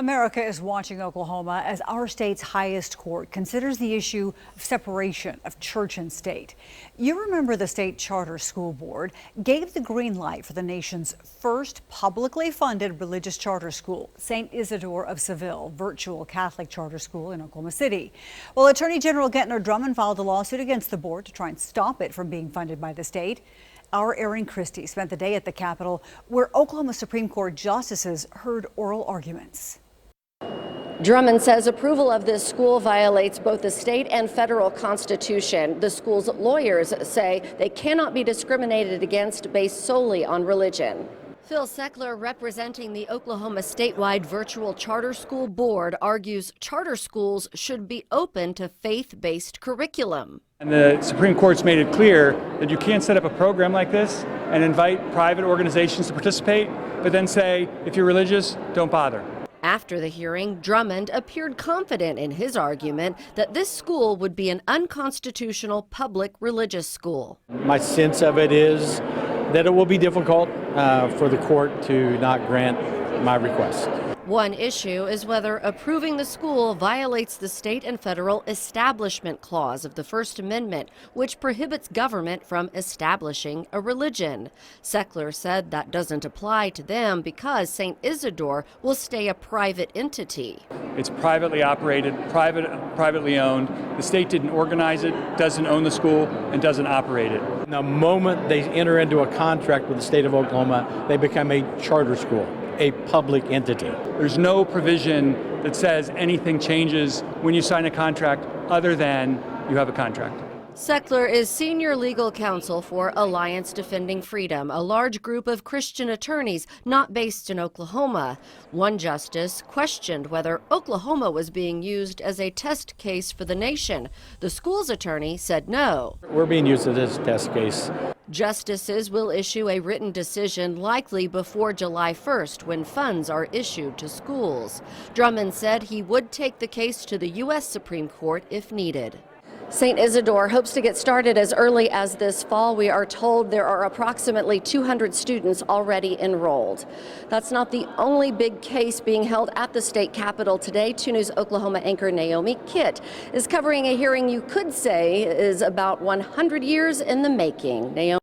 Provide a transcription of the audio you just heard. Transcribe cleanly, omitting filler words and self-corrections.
America is watching Oklahoma as our state's highest court considers the issue of separation of church and state. You remember the state charter school board gave the green light for the nation's first publicly funded religious charter school, St. Isidore of Seville, virtual Catholic charter school in Oklahoma City. Well, Attorney General Gentner Drummond filed a lawsuit against the board to try and stop it from being funded by the state. Our Erin Christy spent the day at the Capitol, where Oklahoma Supreme Court justices heard oral arguments. Drummond says approval of this school violates both the state and federal constitution. The school's lawyers say they cannot be discriminated against based solely on religion. Phil Seckler, representing the Oklahoma Statewide Virtual Charter School Board, argues charter schools should be open to faith-based curriculum. And the Supreme Court's made it clear that you can't set up a program like this and invite private organizations to participate, but then say, if you're religious, don't bother. After the hearing, Drummond appeared confident in his argument that this school would be an unconstitutional public religious school. My sense of it is that it will be difficult for the court to not grant my request. One issue is whether approving the school violates the state and federal Establishment Clause of the First Amendment, which prohibits government from establishing a religion. Seckler said that doesn't apply to them because St. Isidore will stay a private entity. It's privately operated, privately owned. The state didn't organize it, doesn't own the school, and doesn't operate it. The moment they enter into a contract with the state of Oklahoma, they become a charter school, a public entity. There's no provision that says anything changes when you sign a contract other than you have a contract. Seckler is senior legal counsel for Alliance Defending Freedom, a large group of Christian attorneys not based in Oklahoma. One justice questioned whether Oklahoma was being used as a test case for the nation. The school's attorney said no. We're being used as a test case. Justices will issue a written decision likely before July 1st when funds are issued to schools. Drummond said he would take the case to the U.S. Supreme Court if needed. St. Isidore hopes to get started as early as this fall. We are told there are approximately 200 students already enrolled. That's not the only big case being held at the state capitol today. 2 News Oklahoma anchor Naomi Kitt is covering a hearing you could say is about 100 years in the making. Naomi.